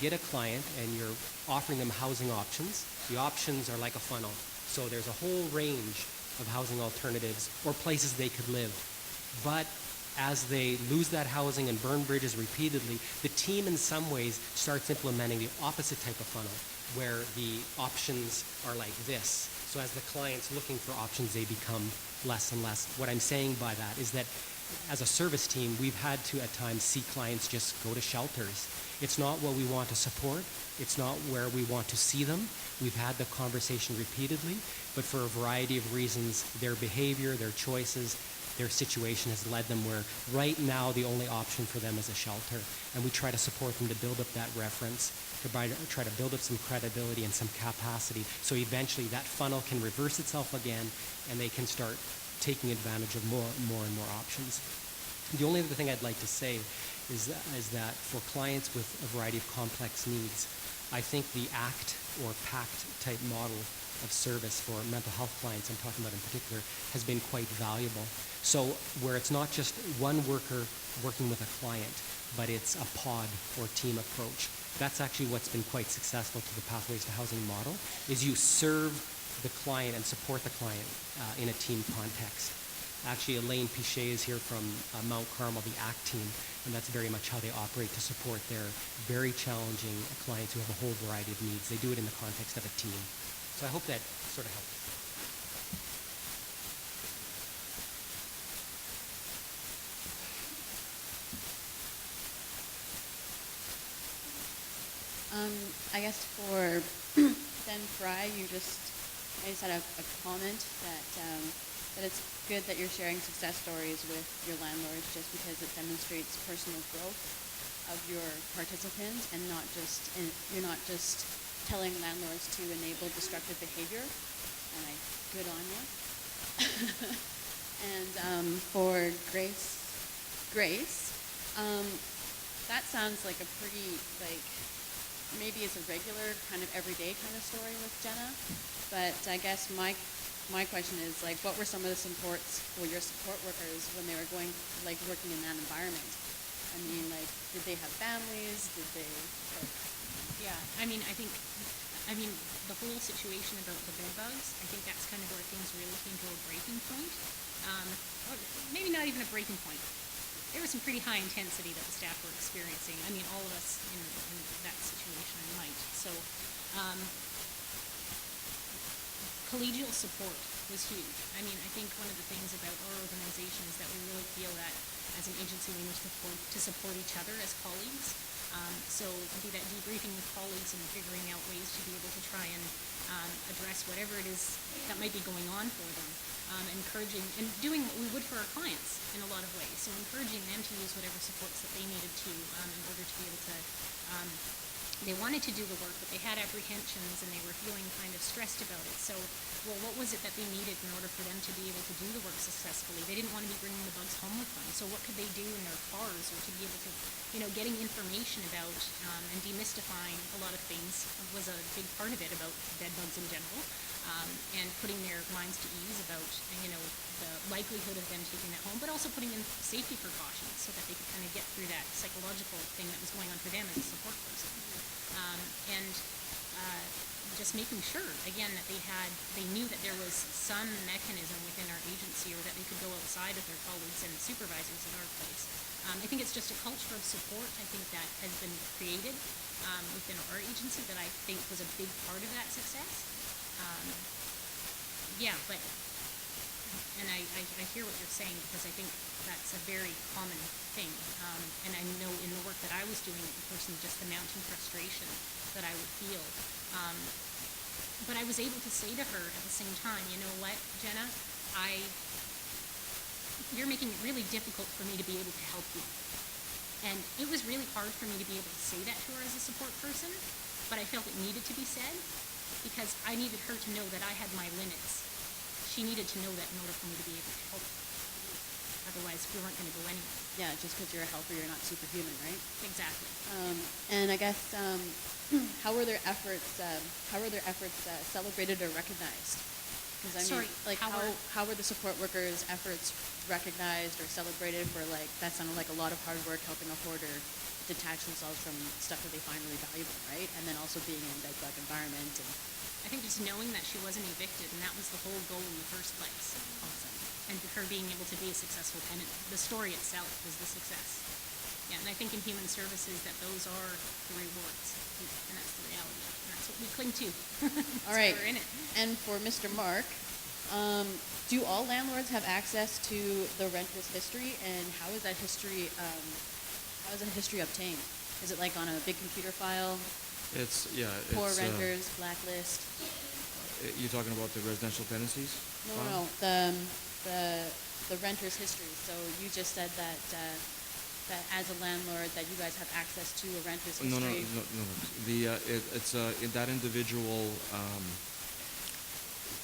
get a client and you're offering them housing options, the options are like a funnel. So there's a whole range of housing alternatives or places they could live. But as they lose that housing and burn bridges repeatedly, the team in some ways starts implementing the opposite type of funnel, where the options are like this. So as the client's looking for options, they become less and less. What I'm saying by that is that as a service team, we've had to at times see clients just go to shelters. It's not what we want to support. It's not where we want to see them. We've had the conversation repeatedly, but for a variety of reasons, their behavior, their choices, their situation has led them where right now the only option for them is a shelter. And we try to support them to build up that reference, to try to build up some credibility and some capacity, so eventually that funnel can reverse itself again and they can start taking advantage of more and more options. The only other thing I'd like to say is that for clients with a variety of complex needs, I think the ACT or PACT type model of service for mental health clients, I'm talking about in particular, has been quite valuable. So where it's not just one worker working with a client, but it's a pod or team approach. That's actually what's been quite successful to the Pathways to Housing model, is you serve the client and support the client in a team context. Actually, Elaine Pichet is here from Mount Carmel, the ACT team, and that's very much how they operate to support their very challenging clients who have a whole variety of needs. They do it in the context of a team. So I hope that sort of helps. I guess for Ben Fry, I just had a comment that it's good that you're sharing success stories with your landlords, just because it demonstrates personal growth of your participants, and you're not just telling landlords to enable destructive behavior. And good on you. And for Grace, that sounds like a pretty maybe it's a regular kind of everyday kind of story with Jenna, but I guess my question is, what were some of the supports for your support workers when they were working in that environment? I mean, did they have families? Did they? Yeah, I think the whole situation about the bed bugs, I think that's kind of where things really came to a breaking point. Or maybe not even a breaking point. There was some pretty high intensity that the staff were experiencing. I mean, all of us in that situation might. So collegial support was huge. I mean, I think one of the things about our organization is that we really feel that as an agency we need to support each other as colleagues. So be that debriefing with colleagues and figuring out ways to be able to try and address whatever it is that might be going on for them. Encouraging and doing what we would for our clients in a lot of ways. So encouraging them to use whatever supports that they needed to in order to be able to they wanted to do the work, but they had apprehensions and they were feeling kind of stressed about it. So, well, what was it that they needed in order for them to be able to do the work successfully? They didn't want to be bringing the bugs home with them. So what could they do in their cars or to be able to, getting information about and demystifying a lot of things was a big part of it about bed bugs in general. And putting their minds to ease about, the likelihood of them taking that home, but also putting in safety precautions so that they could kind of get through that psychological thing that was going on for them as a support person. And just making sure, again, that they knew that there was some mechanism within our agency or that they could go outside of their colleagues and supervisors at our place. I think it's just a culture of support, I think, that has been created within our agency that I think was a big part of that success. And I hear what you're saying because I think that's a very common thing. And I know in the work that I was doing as a person, just the mounting frustration that I would feel. But I was able to say to her at the same time, you know what, Jenna, you're making it really difficult for me to be able to help you. And it was really hard for me to be able to say that to her as a support person, but I felt it needed to be said because I needed her to know that I had my limits. She needed to know that in order for me to be able to help her. Otherwise, we weren't going to go anywhere. Yeah, just because you're a helper, you're not superhuman, right? Exactly. And I guess how were their efforts? Celebrated or recognized? Because I mean, how were the support workers' efforts recognized or celebrated for that sounded like a lot of hard work helping a hoarder detach themselves from stuff that they find really valuable, right? And then also being in a bed bug environment. And I think just knowing that she wasn't evicted, and that was the whole goal in the first place. awesome. And her being able to be a successful tenant. The story itself was the success. Yeah, and I think in human services that those are the rewards, and that's the reality. And that's what we cling to. All right. We're in it. And for Mr. Mark, do all landlords have access to the renter's history, and how is that history? How is that history obtained? Is it like on a big computer file? Poor renters, blacklist. You're talking about the residential tenancies? No. The renter's history. So you just said that that as a landlord that you guys have access to a renter's history. No. It's that individual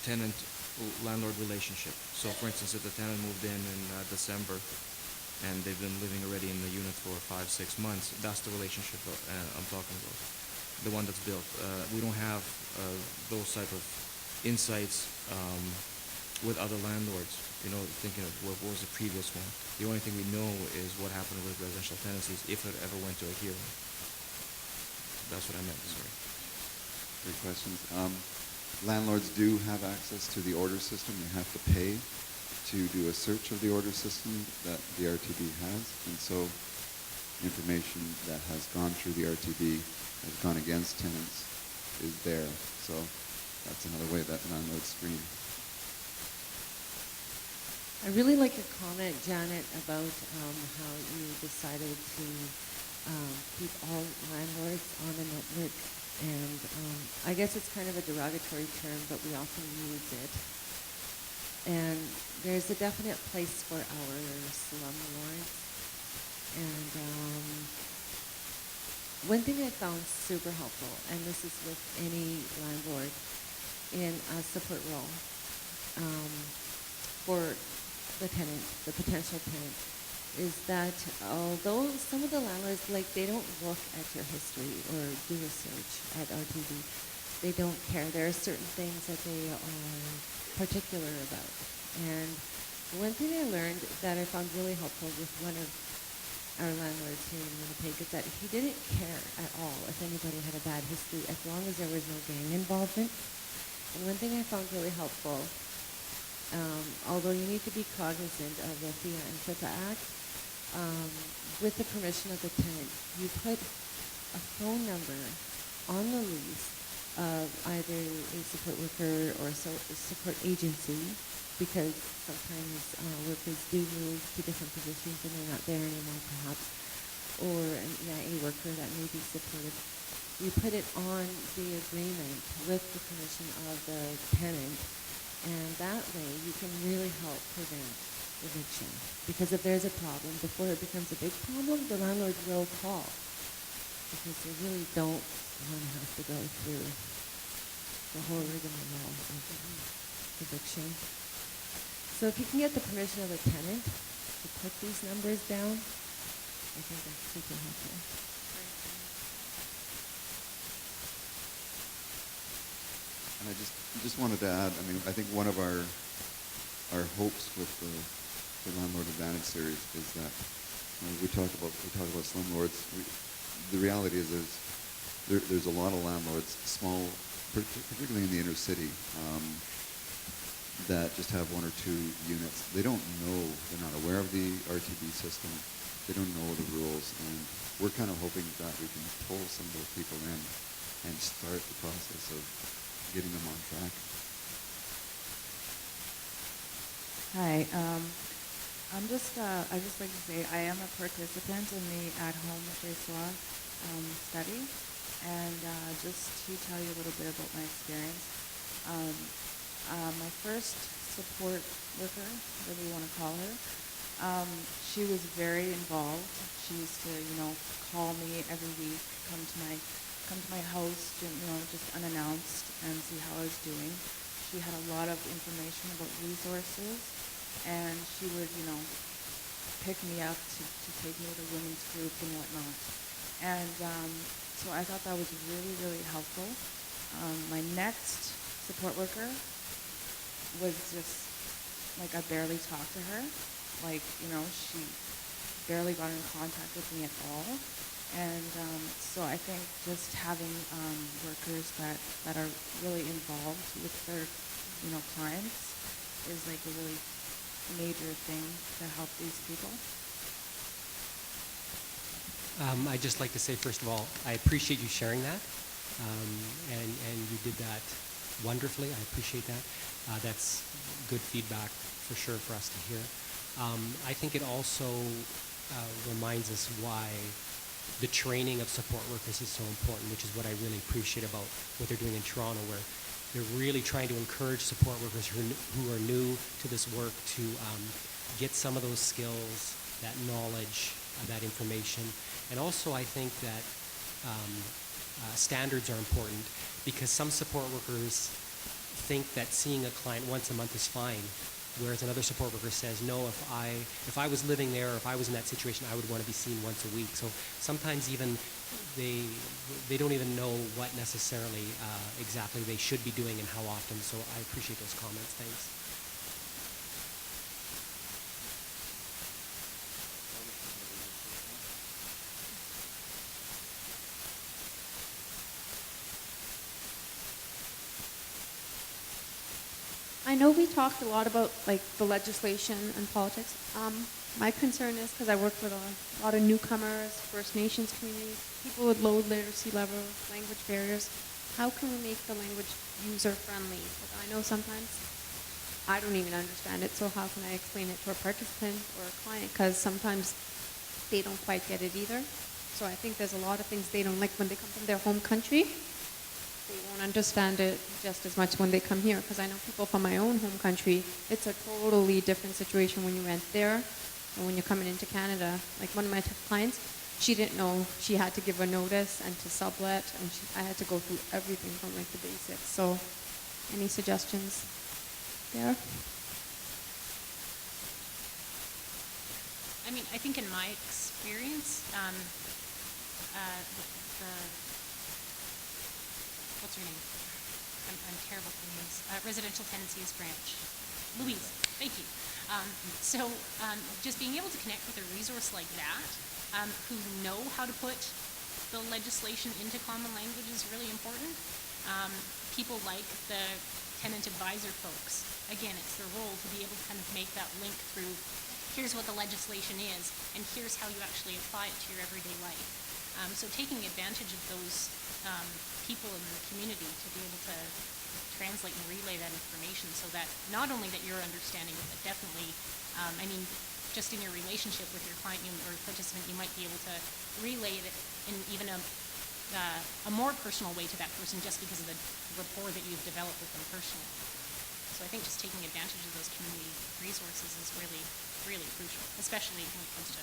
tenant landlord relationship. So, for instance, if the tenant moved in December and they've been living already in the unit for 5-6 months, that's the relationship I'm talking about. The one that's built. We don't have those type of insights with other landlords. Thinking of what was the previous one. The only thing we know is what happened with residential tenancies if it ever went to a hearing. That's what I meant. Sorry. Great questions. Landlords do have access to the order system. You have to pay to do a search of the order system that the RTB has, and so information that has gone through the RTB has gone against tenants is there. So that's another way that landlords screen. I really like your comment, Janet, about how you decided to keep all landlords on the network. And I guess it's kind of a derogatory term, but we often use it. And there's a definite place for our slumlords. And one thing I found super helpful, and this is with any landlord in a support role, for the tenant, the potential tenant, is that although some of the landlords, they don't look at your history or do a search at RTB, they don't care. There are certain things that they are particular about. And one thing I learned that I found really helpful with one of our landlords here in Winnipeg is that he didn't care at all if anybody had a bad history as long as there was no gang involvement. And one thing I found really helpful, although you need to be cognizant of the FIA and FIPA Act, with the permission of the tenant, you put a phone number on the lease of either a support worker or a support agency, because sometimes workers do move to different positions and they're not there anymore perhaps, or an EIA worker that may be supported. You put it on the agreement with the permission of the tenant, and that way you can really help prevent eviction. Because if there's a problem, before it becomes a big problem, the landlord will call, because they really don't want to have to go through the whole rigmarole of eviction. So if you can get the permission of the tenant to put these numbers down, I think that's super helpful. And I just wanted to add, I mean, I think one of our hopes with the Landlord Advantage series is that we talk about slumlords. The reality is there's a lot of landlords, small, particularly in the inner city, that just have one or two units. They don't know, they're not aware of the RTB system. They don't know the rules, and we're kind of hoping that we can pull some of those people in and start the process of getting them on track. Hi, I just like to say I am a participant in the at-home Jesua study, and just to tell you a little bit about my experience, my first support worker, whatever you want to call her, she was very involved. She used to, call me every week, come to my house, just unannounced, and see how I was doing. She had a lot of information about resources, and she would, pick me up to take me to the women's group and whatnot. And so I thought that was really, really helpful. My next support worker was just, I barely talked to her. She barely got in contact with me at all. And so I think just having workers that are really involved with their, clients is a really major thing to help these people. I'd just like to say, first of all, I appreciate you sharing that, and you did that wonderfully. I appreciate that. That's good feedback for sure for us to hear. I think it also reminds us why the training of support workers is so important, which is what I really appreciate about what they're doing in Toronto, where they're really trying to encourage support workers who are new to this work to get some of those skills, that knowledge, that information. And also I think that standards are important, because some support workers think that seeing a client once a month is fine, whereas another support worker says, no, if I was living there, or if I was in that situation, I would want to be seen once a week. So sometimes even they don't even know what necessarily exactly they should be doing and how often. So I appreciate those comments. Thanks. I know we talked a lot about the legislation and politics. My concern is, because I work with a lot of newcomers, First Nations communities, people with low literacy level, language barriers. How can we make the language user-friendly? Because I know sometimes I don't even understand it, so how can I explain it to a participant or a client? Because sometimes they don't quite get it either. So I think there's a lot of things they don't like when they come from their home country. They won't understand it just as much when they come here, because I know people from my own home country, it's a totally different situation when you rent there and when you're coming into Canada. Like one of my clients, she didn't know she had to give a notice and to sublet, and I had to go through everything from the basics. So any suggestions there? I mean, I think in my experience, what's her name? I'm terrible for names. Residential Tenancies Branch. Louise, thank you. Just being able to connect with a resource like that, who know how to put the legislation into common language is really important. People like the tenant advisor folks, again, it's their role to be able to kind of make that link through, here's what the legislation is, and here's how you actually apply it to your everyday life. So taking advantage of those people in the community to be able to translate and relay that information so that not only that you're understanding it, but definitely, just in your relationship with your client or participant, you might be able to relay it in even a more personal way to that person just because of the rapport that you've developed with them personally. So I think just taking advantage of those community resources is really, really crucial, especially when it comes to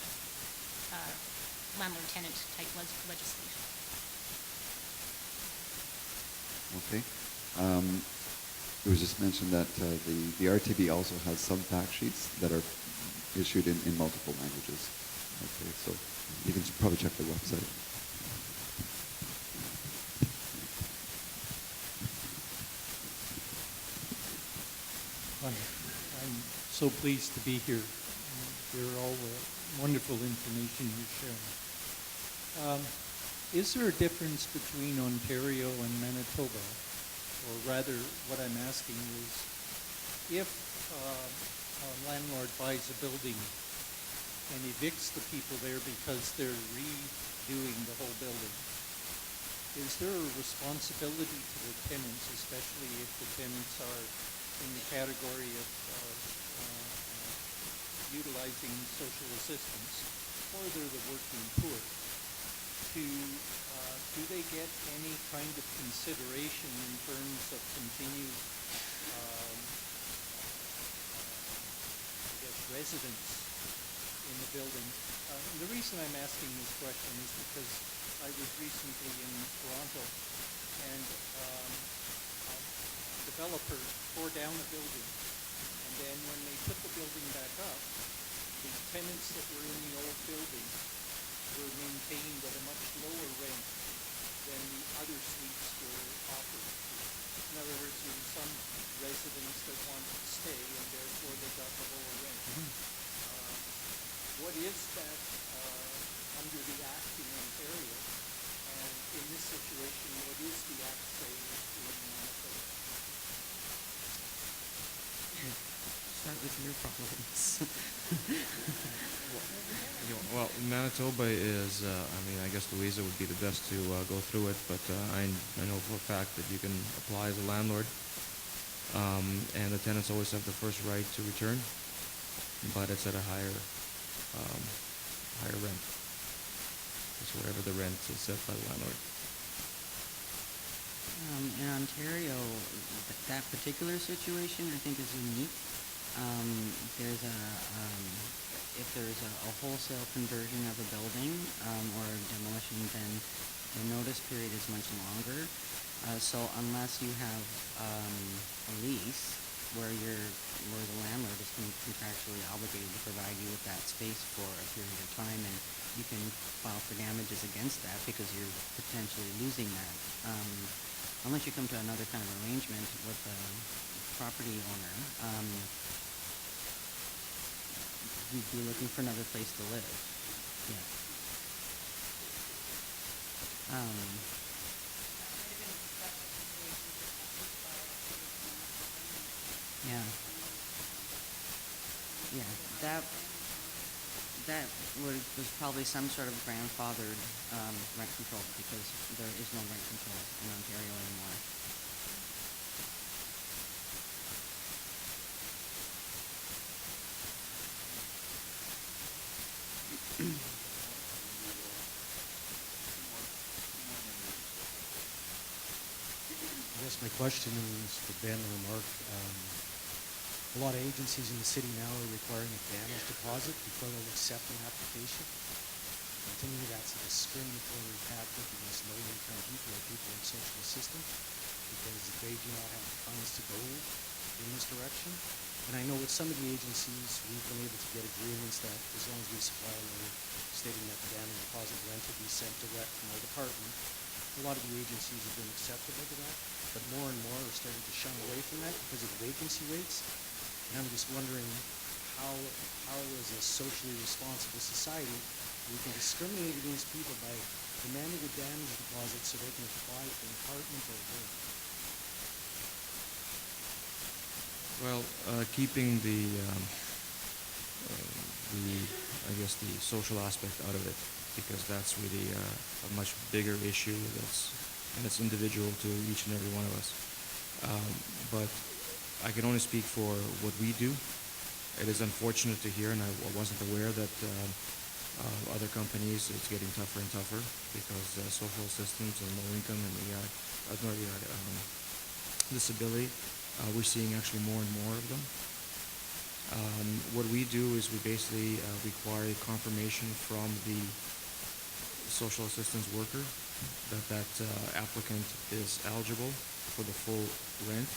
landlord-tenant type legislation. Okay. It was just mentioned that the RTB also has some fact sheets that are issued in multiple languages. Okay, so you can probably check the website. I'm so pleased to be here. They're all wonderful information you're sharing. Is there a difference between Ontario and Manitoba? Or rather, what I'm asking is, if a landlord buys a building and evicts the people there because they're redoing the whole building, is there a responsibility to the tenants, especially if the tenants are in the category of utilizing social assistance, or they're the working poor, do they get any kind of consideration in terms of continued, residence in the building? The reason I'm asking this question is because I was recently in Toronto, and a developer tore down a building, and then when they put the building back up, the tenants that were in the old building were maintained at a much lower rent than the other suites were offered. In other words, there were some residents that wanted to stay, and therefore they got the lower rent. What is that under the Act in Ontario? And in this situation, what is the Act say in Manitoba? Start with your problems. Well, Manitoba is, I guess Louisa would be the best to go through it, but I know for a fact that you can apply as a landlord, and the tenants always have the first right to return, but it's at a higher rent. It's whatever the rent is set by the landlord. In Ontario, that particular situation I think is unique. If there's a wholesale conversion of a building or demolition, then the notice period is much longer. So unless you have a lease where the landlord is contractually obligated to provide you with that space for a period of time, and you can file for damages against that because you're potentially losing that. Unless you come to another kind of arrangement with the property owner, you'd be looking for another place to live. Yeah. Yeah. Yeah. That was probably some sort of grandfathered rent control, because there is no rent control in Ontario anymore. I guess my question is for Ben or Mark. A lot of agencies in the city now are requiring a damage deposit before they'll accept an application. And to me, that's a discriminatory tactic against low-income people or people in social assistance, because they do not have the funds to go in this direction. And I know with some of the agencies, we've been able to get agreements that as long as we supply a letter stating that the damage deposit rent will be sent direct from our department, a lot of the agencies have been acceptable to that, but more and more are starting to shun away from that because of the vacancy rates. And I'm just wondering how as a socially responsible society, we can discriminate against people by demanding a damage deposit so they can apply for an apartment or work. Well, keeping the social aspect out of it, because that's really a much bigger issue that's and it's individual to each and every one of us. But I can only speak for what we do. It is unfortunate to hear, and I wasn't aware that other companies, it's getting tougher and tougher because social assistance and low income and disability, we're seeing actually more and more of them. What we do is we basically require a confirmation from the social assistance worker that applicant is eligible for the full rent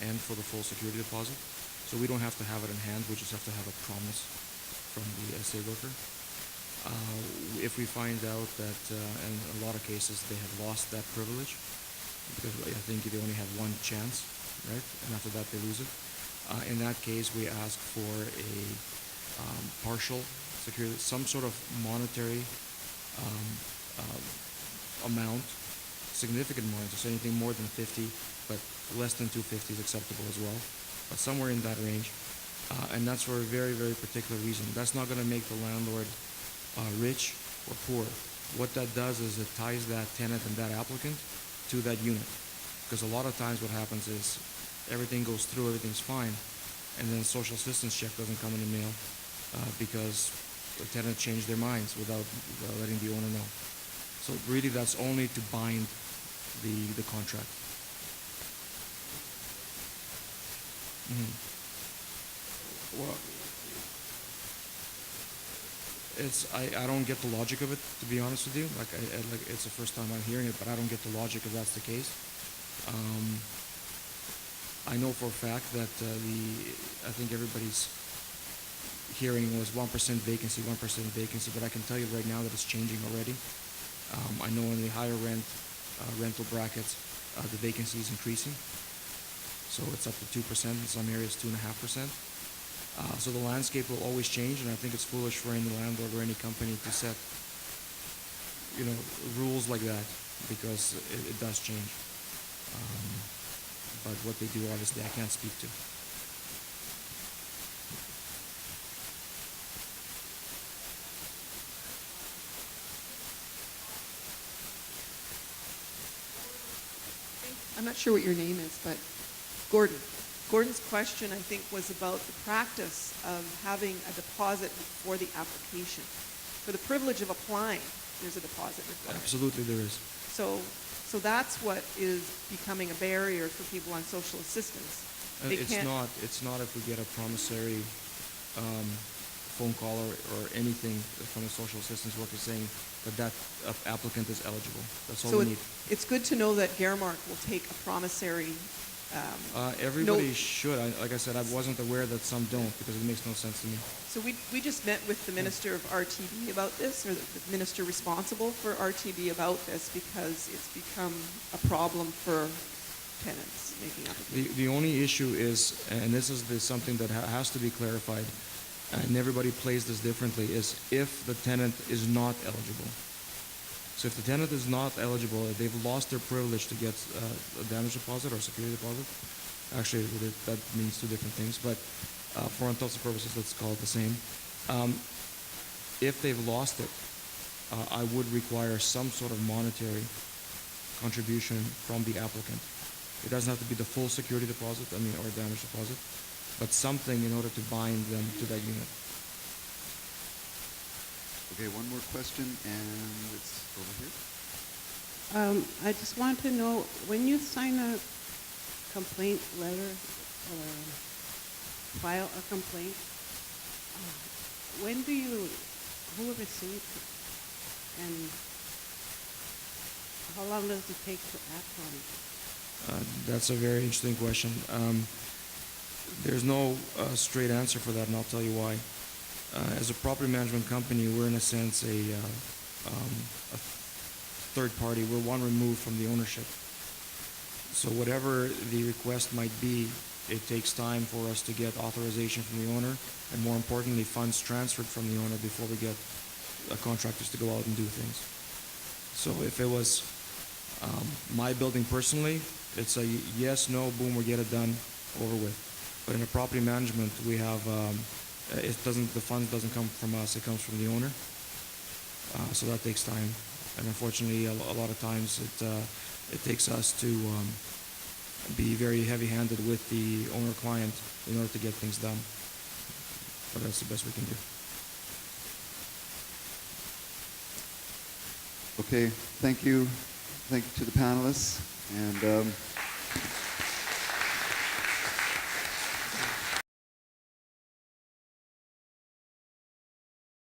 and for the full security deposit. So we don't have to have it in hand, we just have to have a promise from the SA worker. If we find out that in a lot of cases they have lost that privilege, because I think they only have one chance, right? And after that they lose it. In that case, we ask for a partial security, some sort of monetary amount, significant amount, so anything more than 50, but less than 250 is acceptable as well, but somewhere in that range. And that's for a very, very particular reason. That's not going to make the landlord rich or poor. What that does is it ties that tenant and that applicant to that unit. Because a lot of times what happens is everything goes through, everything's fine, and then social assistance check doesn't come in the mail because the tenant changed their minds without letting the owner know. So really that's only to bind the contract. Well, I don't get the logic of it, to be honest with you. Like it's the first time I'm hearing it, but I don't get the logic if that's the case. I know for a fact that I think everybody's hearing was 1% vacancy, but I can tell you right now that it's changing already. I know in the higher rental brackets, the vacancy is increasing. So it's up to 2%, in some areas 2.5%. So the landscape will always change, and I think it's foolish for any landlord or any company to set, rules like that, because it does change. But what they do, obviously, I can't speak to. I'm not sure what your name is, but Gordon. Gordon's question, I think, was about the practice of having a deposit before the application. For the privilege of applying, there's a deposit required. Absolutely, there is. So that's what is becoming a barrier for people on social assistance. It's not if we get a promissory phone call or anything from a social assistance worker saying that applicant is eligible. That's all we need. It's good to know that Garemark will take a promissory everybody should. Like I said, I wasn't aware that some don't because it makes no sense to me. So we just met with the Minister of RTB about this, or the Minister responsible for RTB about this, because it's become a problem for tenants making applications. The only issue is, and this is something that has to be clarified, and everybody plays this differently, is if the tenant is not eligible. So if the tenant is not eligible, if they've lost their privilege to get a damage deposit or security deposit, actually that means two different things, but for all intents and purposes, let's call it the same. If they've lost it, I would require some sort of monetary contribution from the applicant. It doesn't have to be the full security deposit, or damage deposit, but something in order to bind them to that unit. Okay, one more question, and it's over here. I just want to know, when you sign a complaint letter or file a complaint, who receives it? And how long does it take to act on it? That's a very interesting question. There's no straight answer for that, and I'll tell you why. As a property management company, we're in a sense a third party. We're one removed from the ownership. So whatever the request might be, it takes time for us to get authorization from the owner, and more importantly, funds transferred from the owner before we get contractors to go out and do things. So if it was my building personally, it's a yes, no, boom, we get it done, over with. But in a property management, we have the funds doesn't come from us, it comes from the owner. So that takes time. and unfortunately, a lot of times it takes us to be very heavy-handed with the owner-client in order to get things done. But that's the best we can do. Okay, thank you. Thank you to the panelists. And